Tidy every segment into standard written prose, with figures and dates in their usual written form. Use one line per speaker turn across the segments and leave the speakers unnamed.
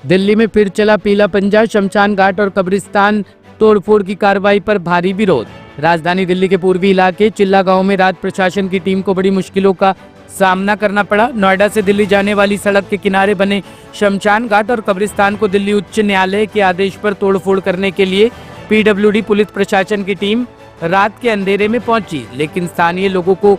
दिल्ली में फिर चला पीला पंजा, शमशान घाट और कब्रिस्तान तोड़फोड़ की कार्रवाई पर भारी विरोध। राजधानी दिल्ली के पूर्वी इलाके चिल्ला गांव में रात प्रशासन की टीम को बड़ी मुश्किलों का सामना करना पड़ा। नोएडा से दिल्ली जाने वाली सड़क के किनारे बने शमशान घाट और कब्रिस्तान को दिल्ली उच्च न्यायालय के आदेश पर तोड़फोड़ करने के लिए पीडब्ल्यूडी पुलिस प्रशासन की टीम रात के अंधेरे में पहुंची, लेकिन स्थानीय लोगों को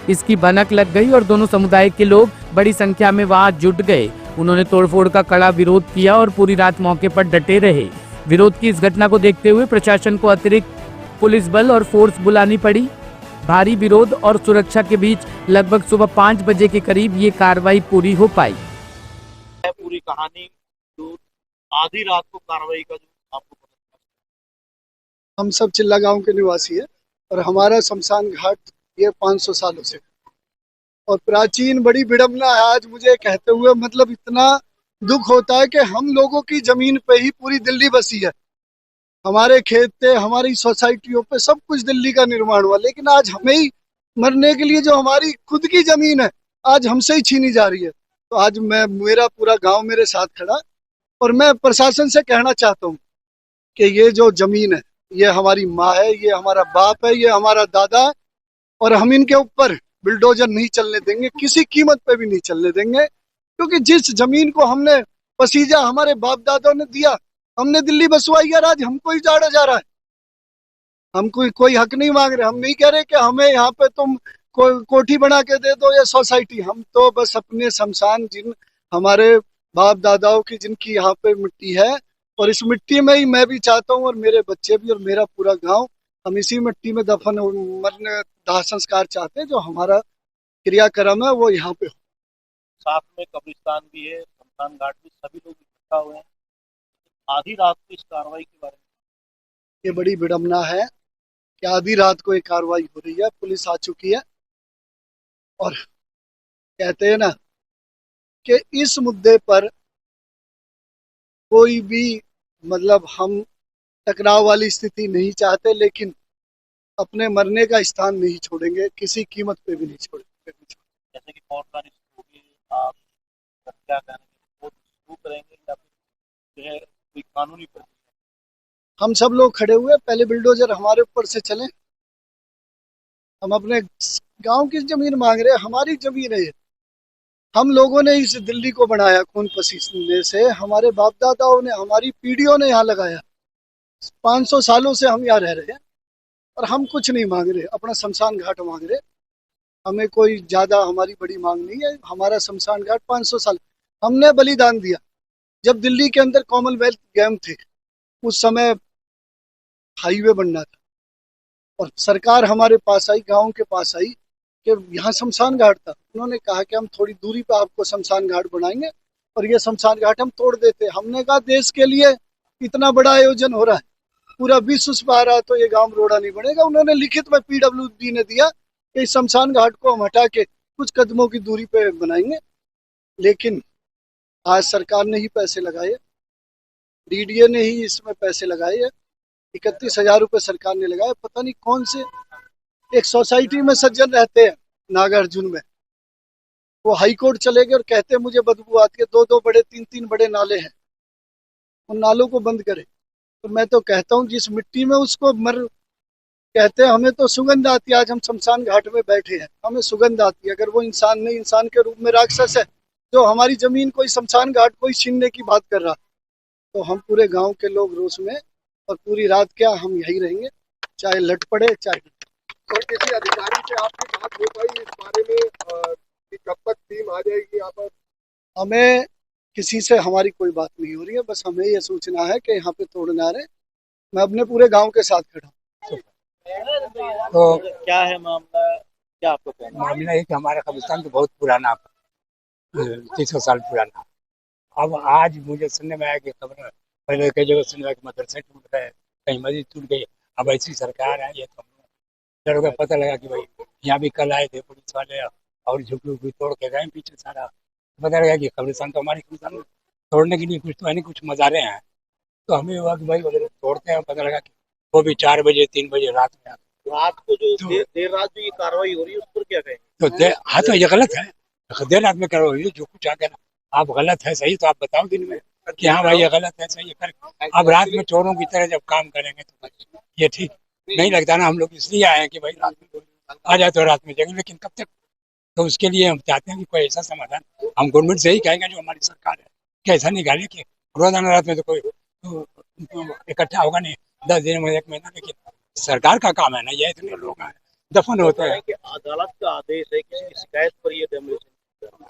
इसकी भनक लग गई और दोनों समुदाय के लोग बड़ी संख्या में वहां जुट गए। उन्होंने तोड़फोड़ का कड़ा विरोध किया और पूरी रात मौके पर डटे रहे। विरोध की इस घटना को देखते हुए प्रशासन को अतिरिक्त पुलिस बल और फोर्स बुलानी पड़ी। भारी विरोध और सुरक्षा के बीच लगभग सुबह 5 बजे के करीब ये कार्रवाई पूरी हो पाई।
पूरी कहानी जो आधी रात को कार्रवाई का जो आपको पता,
हम सब चिल्ला गांव के निवासी है और हमारा शमशान घाट ये 500 सालों से और प्राचीन बड़ी विडम्बना है। आज मुझे कहते हुए मतलब इतना दुख होता है कि हम लोगों की जमीन पे ही पूरी दिल्ली बसी है। हमारे खेत पे, हमारी सोसाइटियों पे सब कुछ दिल्ली का निर्माण हुआ, लेकिन आज हमें ही मरने के लिए जो हमारी खुद की जमीन है आज हमसे ही छीनी जा रही है। तो आज मेरा पूरा गांव मेरे साथ खड़ा और मैं प्रशासन से कहना चाहता हूँ कि ये जो जमीन है ये हमारी माँ है, ये हमारा बाप है, ये हमारा दादा है और हम इनके ऊपर बिल्डोजर नहीं चलने देंगे, किसी कीमत पे भी नहीं चलने देंगे। क्योंकि जिस जमीन को हमने पसीजा हमारे बाप दादों ने दिया, हमने दिल्ली बसवाई है, आज हमको ही जाड़ा जा रहा है। हम कोई हक नहीं मांग रहे। हम नहीं कह रहे कि हमें यहाँ पे तुम कोठी बना के दे दो या सोसाइटी। हम तो बस अपने शमशान, जिन हमारे बाप दादाओं की जिनकी यहाँ पे मिट्टी है और इस मिट्टी में ही मैं भी चाहता हूँ और मेरे बच्चे भी और मेरा पूरा गाँव, हम इसी मिट्टी में दफन मरने दाह संस्कार चाहते हैं। जो हमारा क्रियाक्रम है वो यहाँ पे हो।
साथ में कब्रिस्तान भी है, शमशान घाट भी, सभी लोग इकट्ठा हुए हैं। आधी रात को इस कार्रवाई के बारे में
ये बड़ी विडम्बना है कि आधी रात को एक कार्रवाई हो रही है। पुलिस आ चुकी है और कहते हैं ना कि इस मुद्दे पर कोई भी मतलब हम टकराव वाली स्थिति नहीं चाहते, लेकिन अपने मरने का स्थान नहीं छोड़ेंगे, किसी कीमत पे भी नहीं छोड़ेंगे।
जैसे कि कोर्ट मैरिज होगी, आप क्या करेंगे, शुरू करेंगे या फिर जो है कोई कानूनी प्रक्रिया?
हम सब लोग खड़े हुए, पहले बिल्डोजर हमारे ऊपर से चले। हम अपने गांव की जमीन मांग रहे हैं, हमारी जमीन है ये। हम लोगों ने इस दिल्ली को बनाया खून पसीने से, हमारे बाप दादाओं ने, हमारी पीढ़ियों ने यहाँ लगाया। 500 सालों से हम यहाँ रह रहे हैं और हम कुछ नहीं मांग रहे, अपना शमशान घाट मांग रहे। हमें कोई ज्यादा हमारी बड़ी मांग नहीं है। हमारा शमशान घाट 500 साल हमने बलिदान दिया। जब दिल्ली के अंदर कॉमनवेल्थ गेम थे उस समय हाईवे बनना था और सरकार हमारे पास आई, गांव के पास आई कि यहाँ शमशान घाट था। उन्होंने कहा कि हम थोड़ी दूरी पर आपको शमशान घाट बनाएंगे और ये शमशान घाट हम तोड़ देते। हमने कहा देश के लिए इतना बड़ा आयोजन हो रहा है, पूरा विश्व उस पर आ रहा है, तो ये गांव रोड़ा नहीं बनेगा। उन्होंने लिखित में पीडब्ल्यूडी ने दिया कि इस शमशान घाट को हम हटा के कुछ कदमों की दूरी पे बनाएंगे। लेकिन आज सरकार ने ही पैसे लगाए, डीडीए ने ही इसमें पैसे लगाए है। 31,000 रुपये सरकार ने लगाए। पता नहीं कौन से एक सोसाइटी में सज्जन रहते हैं नागार्जुन में, वो हाई कोर्ट चले गए और कहते हैं मुझे बदबू आती है। 2-2 बड़े 3-3 बड़े नाले हैं, उन नालों को बंद करें। तो मैं तो कहता हूँ जिस मिट्टी में उसको कहते हैं हमें तो सुगंध आती है। आज हम शमशान घाट में बैठे हैं, हमें सुगंध आती है। अगर वो इंसान नहीं, इंसान के रूप में राक्षस है जो हमारी जमीन कोई शमशान घाट कोई छीनने की बात कर रहा, तो हम पूरे गांव के लोग रोष में और पूरी रात क्या हम यही रहेंगे, चाहे लट पड़े चाहे।
और किसी अधिकारी से आपकी बात हो पाई इस बारे में कि कब तक टीम आ जाएगी यहाँ पर?
हमें किसी से हमारी कोई बात नहीं हो रही है, बस हमें ये सूचना है कि यहाँ पे तोड़ने आ रहे। मैं अपने पूरे गांव के साथ खड़ा हूँ।
तो क्या है मामला, क्या आपको कहना?
मामला है कि हमारा कब्रिस्तान तो बहुत पुराना, 300 साल पुराना। अब आज मुझे सुनने में आया कि खबर पहले कई जगह सुनने कि मदरसे टूट गए, कहीं मस्जिद टूट गई। अब ऐसी सरकार आई है तो हम लोग पता लगा कि भाई यहाँ भी कल आए थे पुलिस वाले और झुकी उकी तोड़ के गए पीछे सारा। पता लगा कि कब्रिस्तान तो हमारी कब्रिस्तान तोड़ने के लिए कुछ तो है नहीं, कुछ मज़ारे हैं। तो हमें हुआ कि भाई वगैरह तोड़ते हैं। पता लगा कि वो भी 4 बजे 3 बजे रात में
रात को जो देर रात जो ये कार्रवाई हो रही है उस पर क्या कहेंगे?
तो हाँ, तो ये गलत है। देर रात में कार्रवाई, जो कुछ आगे आप गलत है, सही तो आप बताओ दिन में। कि हाँ भाई ये गलत है, सही है कर। अब रात में चोरों की तरह जब काम करेंगे तो ये ठीक नहीं लगता ना। हम लोग इसलिए आए हैं कि भाई रात में आ जाए तो रात में जगह, लेकिन कब तक। तो उसके लिए हम चाहते हैं कि कोई ऐसा समाधान, हम गवर्नमेंट से ही कहेंगे जो हमारी सरकार है कि ऐसा निकाले कि रोजाना रात में तो कोई इकट्ठा होगा नहीं 10 दिन में 1 महीना, लेकिन सरकार का काम है ना, ये इतने लोग हैं दफन होते हैं।
कि अदालत का आदेश है, किसी की शिकायत पर ये डेमोलिशन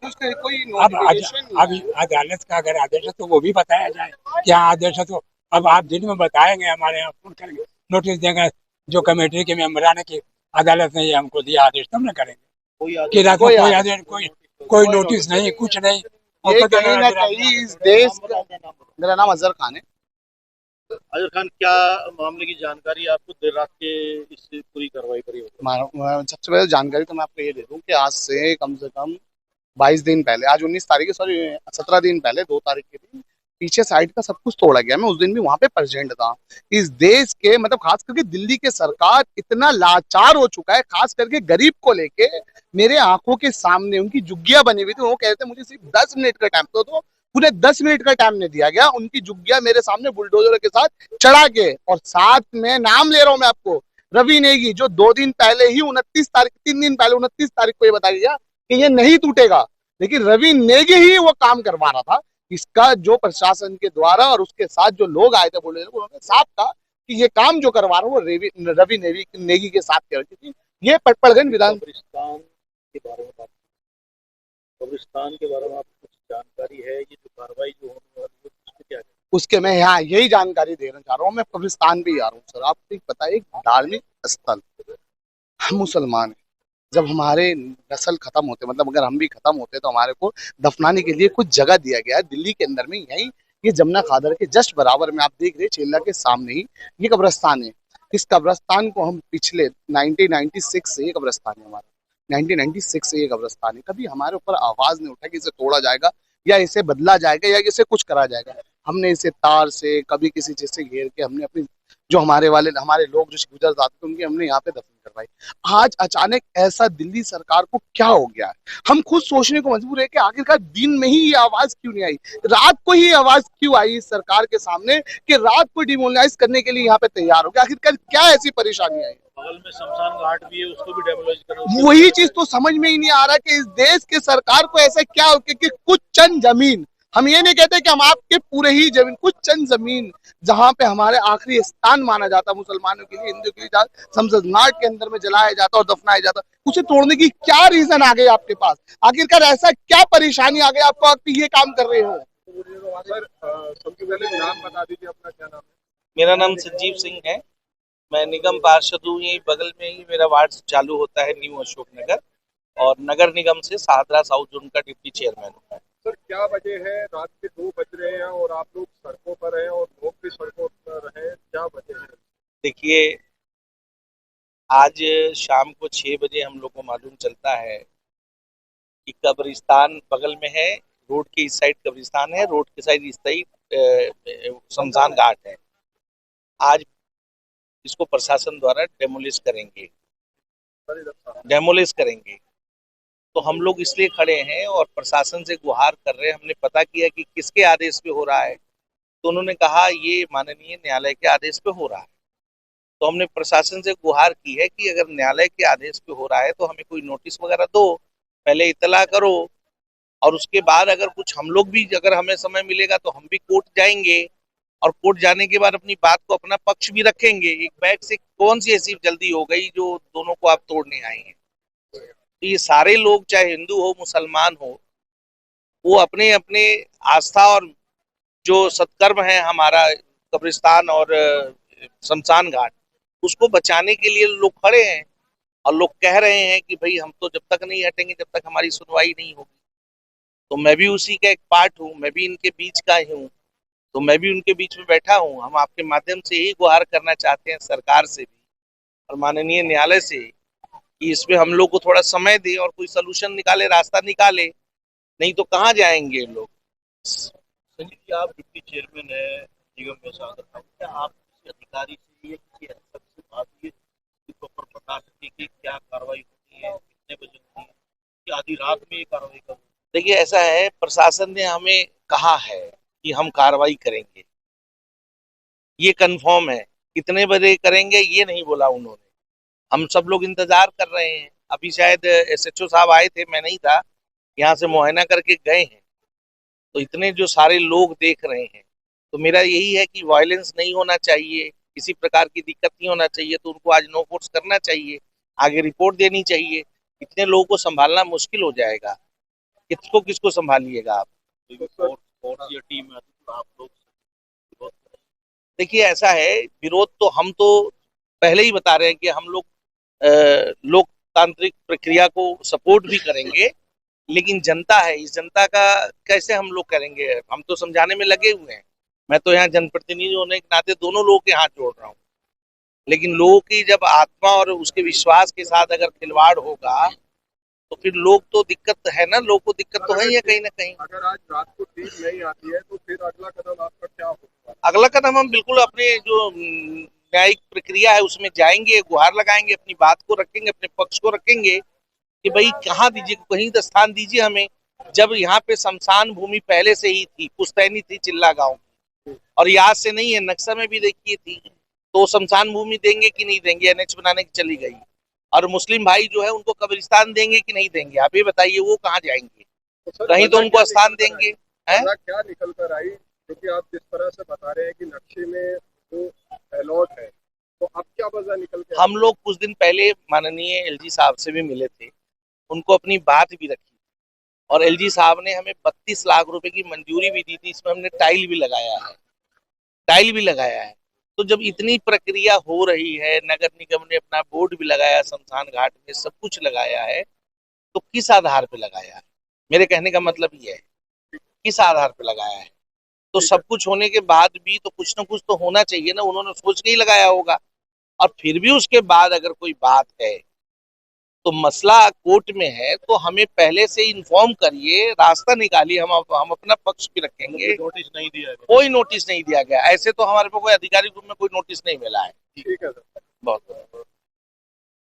उसका कोई
अब
नोटिफिकेशन
अभी अदालत का अगर आदेश है तो वो भी बताया जाए क्या आदेश है। तो अब आप दिन में बताएंगे, हमारे यहाँ फोन करेंगे, नोटिस देंगे जो कमेटी के मेंबरान है कि अदालत ने ये हमको दिया आदेश, तब ना करेंगे।
कोई
कि
आदेश
रात में कोई आदेश, कोई नोटिस नहीं, कुछ नहीं। और
ये
पता
कहीं
लगा
ना
कि रात
कहीं
में
इस देश का। मेरा नाम अजहर खान है।
अजहर खान, क्या मामले की जानकारी आपको देर रात के इस पूरी कार्रवाई पर ही होगी?
सबसे पहले जानकारी तो मैं आपको ये दे दूं कि आज से कम 22 दिन पहले, आज 19 तारीख है, सॉरी 17 दिन पहले, 2 तारीख के दिन पीछे साइड का सब कुछ तोड़ा गया। मैं उस दिन भी वहां पे प्रेजेंट था। इस देश के मतलब खास करके दिल्ली के सरकार इतना लाचार हो चुका है, खास करके गरीब को लेके। मेरे आंखों के सामने उनकी जुग्गियां बनी हुई थी। वो कह रहे थे मुझे सिर्फ 10 मिनट का टाइम तो पूरे 10 मिनट का टाइम नहीं दिया गया। उनकी जुग्गियां मेरे सामने बुलडोजर के साथ चढ़ा के, और साथ में नाम ले रहा हूं मैं आपको, रवि नेगी, जो 2 दिन पहले ही 29 तारीख, 3 दिन पहले 29 तारीख को ये बताया गया कि ये नहीं टूटेगा, लेकिन रवि नेगी ही वो काम करवा रहा था। इसका जो प्रशासन के द्वारा और उसके साथ जो लोग आए थे बोले, उन्होंने साफ कहा कि ये काम जो करवा रहा है वो रवि नेगी के साथ कर रही थी। ये पटपड़गंज विधान
कब्रिस्तान के बारे में बात, कब्रिस्तान के बारे में आपको कुछ जानकारी है? ये जो कार्रवाई जो होने वाली है उसमें क्या है?
उसके मैं यहाँ यही जानकारी देना चाह रहा हूँ। मैं कब्रिस्तान भी आ रहा हूँ सर। आपको एक पता है, एक धार्मिक स्थल, हम मुसलमान हैं, जब हमारे नस्ल खत्म होते, मतलब अगर हम भी खत्म होते तो हमारे को दफनाने के लिए कुछ जगह दिया गया है दिल्ली के अंदर में। यही ये जमुना खादर के जस्ट बराबर में आप देख रहे हैं, चेला के सामने ही ये कब्रस्तान है। इस कब्रस्तान को हम पिछले 1996 से, ये कब्रस्तान है हमारा, 1996 से ये कब्रस्तान है। कभी हमारे ऊपर आवाज नहीं उठा कि इसे तोड़ा जाएगा या इसे बदला जाएगा या इसे कुछ करा जाएगा। हमने इसे तार से, कभी किसी चीज से घेर के, हमने अपनी जो हमारे लोग जो गुजर जाते थे उनकी हमने यहाँ पे दफन करवाई। आज अचानक ऐसा दिल्ली सरकार को क्या हो गया है? हम खुद सोचने को मजबूर है कि आखिरकार दिन में ही ये आवाज क्यों नहीं आई, रात को ही आवाज क्यों आई इस सरकार के सामने कि रात को डिमोलाइज करने के लिए यहाँ पे तैयार हो गया? आखिरकार क्या ऐसी परेशानी आई?
बगल में शमशान घाट भी है, उसको भी डेमोलाइज करना।
वही चीज तो समझ में ही नहीं आ रहा कि इस देश के सरकार को ऐसा क्या हो कि कुछ चंद जमीन, हम ये नहीं कहते कि हम आपके पूरे ही जमीन, कुछ चंद जमीन जहां पे हमारे आखिरी स्थान माना जाता मुसलमानों के लिए, हिंदू के लिए, शमशान घाट के अंदर में जलाया जाता और दफनाया जाता, उसे तोड़ने की क्या रीजन आ गई आपके पास? आखिरकार ऐसा क्या परेशानी आ गई आपको, आप ये काम कर रहे हो? सर सबसे पहले नाम बता दीजिए अपना, क्या नाम है?
मेरा नाम संजीव सिंह है। मैं निगम पार्षद हूँ। यही बगल में ही मेरा वार्ड चालू होता है, न्यू अशोक नगर, और नगर निगम से शाहदरा साउथ जोन का डिप्टी चेयरमैन हूँ।
सर क्या वजह है, रात के 2 बज रहे हैं और आप लोग सड़कों पर हैं और लोग भी सड़कों पर हैं, क्या वजह है?
देखिए, आज शाम को 6 बजे हम लोग को मालूम चलता है कि कब्रिस्तान बगल में है, रोड के इस साइड कब्रिस्तान है, रोड के साइड इस साइड शमशान घाट है। आज इसको प्रशासन द्वारा डेमोलिश करेंगे। तो हम लोग इसलिए खड़े हैं और प्रशासन से गुहार कर रहे हैं। हमने पता किया कि किसके आदेश पे हो रहा है, तो उन्होंने कहा ये माननीय न्यायालय के आदेश पे हो रहा है। तो हमने प्रशासन से गुहार की है कि अगर न्यायालय के आदेश पे हो रहा है तो हमें कोई नोटिस वगैरह दो, पहले इतला करो, और उसके बाद अगर कुछ हम लोग भी, अगर हमें समय मिलेगा तो हम भी कोर्ट जाएंगे, और कोर्ट जाने के बाद अपनी बात को, अपना पक्ष भी रखेंगे। एक बैग से कौन सी ऐसी जल्दी हो गई जो दोनों को आप तोड़ने आए हैं? तो ये सारे लोग, चाहे हिंदू हो मुसलमान हो, वो अपने अपने आस्था और जो सत्कर्म है हमारा कब्रिस्तान और शमशान घाट, उसको बचाने के लिए लोग खड़े हैं। और लोग कह रहे हैं कि भाई हम तो जब तक नहीं हटेंगे जब तक हमारी सुनवाई नहीं होगी। तो मैं भी उसी का एक पार्ट हूँ, मैं भी इनके बीच का ही हूँ, तो मैं भी उनके बीच में बैठा हूँ। हम आपके माध्यम से यही गुहार करना चाहते हैं सरकार से भी और माननीय न्यायालय से कि इसमें हम लोग को थोड़ा समय दे और कोई सोल्यूशन निकाले, रास्ता निकाले, नहीं तो कहाँ जाएंगे लोग।
संजीव जी, आप डिप्टी चेयरमैन है निगम में, क्या आप किसी अधिकारी से, किसी अफसर से बात की प्रॉपर बता सके कि क्या कार्रवाई होती है, कितने बजे होती है, कि आधी रात में ये कार्रवाई करूँ?
देखिए, ऐसा है, प्रशासन ने हमें कहा है कि हम कार्रवाई करेंगे, ये कंफर्म है। कितने बजे करेंगे ये नहीं बोला उन्होंने। हम सब लोग इंतजार कर रहे हैं। अभी शायद एसएचओ साहब आए थे, मैं नहीं था, यहाँ से मुआयना करके गए हैं। तो इतने जो सारे लोग देख रहे हैं, तो मेरा यही है कि वायलेंस नहीं होना चाहिए, किसी प्रकार की दिक्कत नहीं होना चाहिए, तो उनको आज नो फोर्स करना चाहिए, आगे रिपोर्ट देनी चाहिए। इतने लोगों को संभालना मुश्किल हो जाएगा, किसको किसको संभालिएगा आप।
फोर्स या टीम है तो आप लोग विरोध करें।
देखिए ऐसा है, विरोध तो हम तो पहले ही बता रहे हैं कि हम लोग लोकतांत्रिक प्रक्रिया को सपोर्ट भी करेंगे, लेकिन जनता है, इस जनता का कैसे हम लोग करेंगे। हम तो समझाने में लगे हुए हैं। मैं तो यहाँ जनप्रतिनिधि होने के नाते दोनों लोगों के हाथ जोड़ रहा हूँ, लेकिन लोगों की जब आत्मा और उसके विश्वास के साथ अगर खिलवाड़ होगा तो फिर लोग तो दिक्कत है ना, लोग को दिक्कत तो है ही है कहीं ना कहीं।
अगर आज रात को टीम नहीं आती है तो फिर अगला कदम आपका क्या होगा?
अगला कदम हम बिल्कुल अपने जो न्यायिक प्रक्रिया है उसमें जाएंगे, गुहार लगाएंगे, अपनी बात को रखेंगे, अपने पक्ष को रखेंगे कि भाई कहाँ दीजिए, कहीं तो स्थान दीजिए हमें। जब यहाँ पे शमशान भूमि पहले से ही थी, पुश्तैनी थी चिल्ला गांव की, और याद से नहीं है, नक्शा में भी देखिए थी, तो शमशान भूमि देंगे कि नहीं देंगे, एनएच बनाने की चली गई। और मुस्लिम भाई जो है उनको कब्रिस्तान देंगे कि नहीं देंगे, आप ये बताइए, वो कहाँ जाएंगे?
सर,
कहीं तो
वजह
उनको
क्या
स्थान
निकल कर
देंगे।
आई?
हैं?
वजह क्या निकल कर आई? क्योंकि आप जिस तरह से बता रहे हैं कि नक्शे में वो अलॉट है, तो अब क्या वजह निकल कर
हम लोग कुछ दिन पहले माननीय एलजी साहब से भी मिले थे, उनको अपनी बात भी रखी, और एलजी साहब ने हमें 32 लाख रुपए की मंजूरी भी दी थी। इसमें हमने टाइल भी लगाया है, टाइल भी लगाया है। तो जब इतनी प्रक्रिया हो रही है, नगर निगम ने अपना बोर्ड भी लगाया, शमशान घाट में सब कुछ लगाया है, तो किस आधार पे लगाया है? मेरे कहने का मतलब ये है, किस आधार पे लगाया है? तो सब कुछ होने के बाद भी तो कुछ ना कुछ तो होना चाहिए ना, उन्होंने सोच के ही लगाया होगा। और फिर भी उसके बाद अगर कोई बात है तो मसला कोर्ट में है, तो हमें पहले से इन्फॉर्म करिए, रास्ता निकालिए, हम अपना पक्ष भी रखेंगे।
नोटिस नहीं दिया गया।
कोई नोटिस नहीं दिया गया, ऐसे तो हमारे को कोई आधिकारिक रूप में कोई नोटिस नहीं मिला है।
ठीक है सर।
बहुत बहुत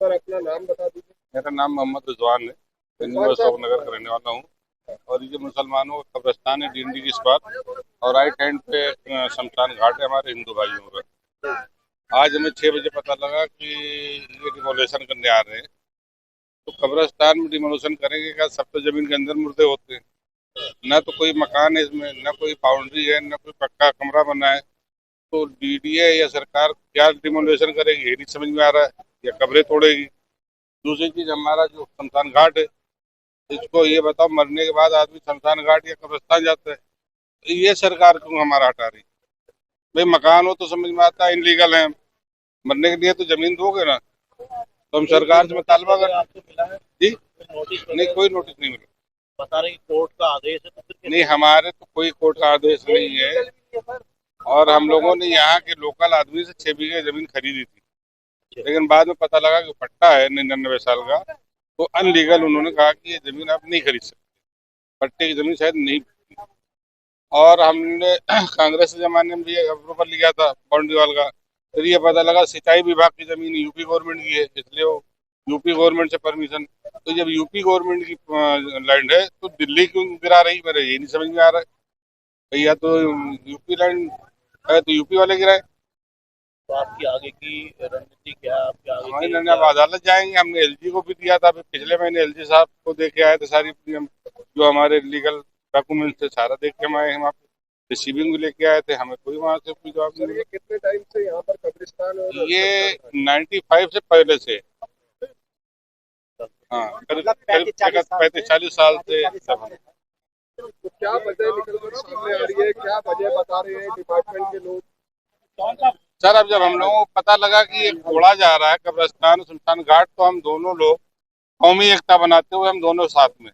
सर अपना नाम बता दीजिए।
मेरा नाम मोहम्मद रिजवान है, मैं अशोक नगर का रहने वाला हूँ। और ये मुसलमानों का कब्रिस्तान है डीएनडी की इस बार, और राइट हैंड पे शमशान घाट है हमारे हिंदू भाइयों का। आज हमें 6 बजे पता लगा कि ये डिमोलेशन करने आ रहे हैं। तो कब्रिस्तान में डिमोलेशन करेंगे क्या? सब तो जमीन के अंदर मुर्दे होते हैं, ना तो कोई मकान है इसमें, ना कोई बाउंड्री है, ना कोई पक्का कमरा बना है। तो डीडीए या सरकार क्या डिमोलेशन करेगी ये नहीं समझ में आ रहा है, या कब्रें तोड़ेगी। दूसरी चीज, हमारा जो शमशान घाट है, इसको ये बताओ, मरने के बाद आदमी शमशान घाट या कब्रिस्तान जाता है, तो ये सरकार क्यों हमारा हटा रही? भाई मकान हो तो समझ में आता है इनलीगल है, मरने के लिए तो जमीन दोगे ना। तो हम सरकार से मुतालबा कर।
आपको मिला है
जी
नोटिस?
नहीं, कोई नोटिस नहीं मिला।
बता रहे कोर्ट का आदेश है तो फिर
नहीं, हमारे तो कोई कोर्ट का आदेश नहीं है। और हम लोगों ने यहाँ के लोकल आदमी से 6 बीघे जमीन खरीदी थी, लेकिन बाद में पता लगा कि पट्टा है 99 साल का, तो अनलीगल उन्होंने कहा कि ये जमीन आप नहीं खरीद सकते, पट्टे की जमीन शायद नहीं। और हमने कांग्रेस के जमाने में भी अप्रूवल लिया था बाउंड्री वाल का, फिर ये पता लगा सिंचाई विभाग की जमीन यूपी गवर्नमेंट की है, इसलिए वो यूपी गवर्नमेंट से परमिशन। तो जब यूपी गवर्नमेंट की लैंड है तो दिल्ली क्यों गिरा रही, मेरे ये नहीं समझ में आ रहा है। भैया तो यूपी लैंड है तो यूपी वाले गिराए।
तो आपकी आगे की रणनीति क्या है? आपके आगे
हमारी
की
निर्णय अब अदालत जाएंगे। हमने एलजी को भी दिया था, अभी पिछले महीने एलजी साहब को देख के आए थे, सारी जो हमारे लीगल डॉक्यूमेंट थे सारा देख के हम आए। हम आप रिसीविंग भी लेके आए थे, हमें कोई वहाँ से कोई जवाब नहीं
सर
मिला।
ये कितने टाइम से यहाँ पर कब्रिस्तान और
ये 95 से पहले से, हाँ करीब 35-40 साल से सब।
तो क्या वजह निकल कर सामने आ रही है? क्या वजह बता रहे हैं डिपार्टमेंट के लोग?
सर अब जब हम लोगों को पता लगा कि ये तोड़ा जा रहा है कब्रिस्तान शमशान घाट, तो हम दोनों लोग कौमी एकता बनाते हुए हम दोनों साथ में,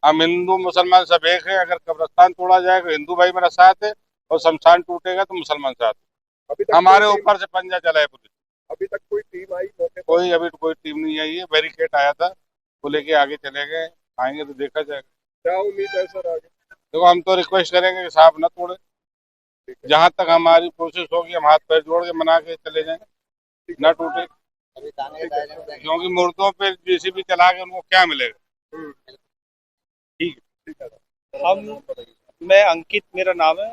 हम हिंदू मुसलमान सब एक है। अगर कब्रिस्तान तोड़ा जाएगा हिंदू भाई मेरा साथ है, और शमशान टूटेगा तो मुसलमान साथ है।
अभी तक
हमारे
कोई टीम-
ऊपर से पंजा चला है पुलिस,
अभी तक कोई टीम आई मौके पर?
कोई अभी कोई टीम नहीं आई है। बैरिकेड आया था, वो लेके आगे चले गए, आएंगे तो देखा जाएगा।
क्या उम्मीद है सर आगे?
देखो हम तो रिक्वेस्ट करेंगे कि साहब न तोड़े, जहाँ तक हमारी कोशिश होगी हम हाथ पैर जोड़ के मना के चले जाएंगे, न टूटे। क्योंकि मुर्दों पे जेसीबी चला के उनको क्या मिलेगा?
हम
मैं अंकित मेरा नाम है।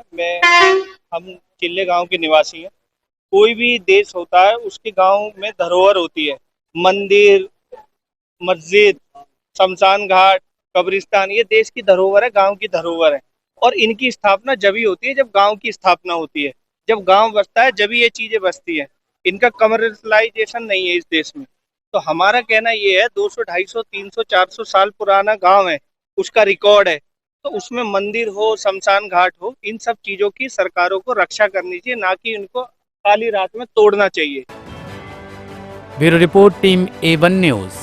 हम चिल्ले गांव के निवासी हैं। कोई भी देश होता है उसके गांव में धरोहर होती है। मंदिर, मस्जिद, शमशान घाट, कब्रिस्तान, ये देश की धरोहर है, गांव की धरोहर है। और इनकी स्थापना जब ही होती है जब गांव की स्थापना होती है। जब गांव बसता है जब ही ये चीजें बसती है। इनका कमर्शलाइजेशन नहीं है इस देश में। तो हमारा कहना ये है 200, 250, 300, 400 साल पुराना गांव है, उसका रिकॉर्ड है। तो उसमें मंदिर हो, शमशान घाट हो, इन सब चीजों की सरकारों को रक्षा करनी चाहिए, ना कि उनको काली रात में तोड़ना चाहिए।
Bureau report, team A1 news.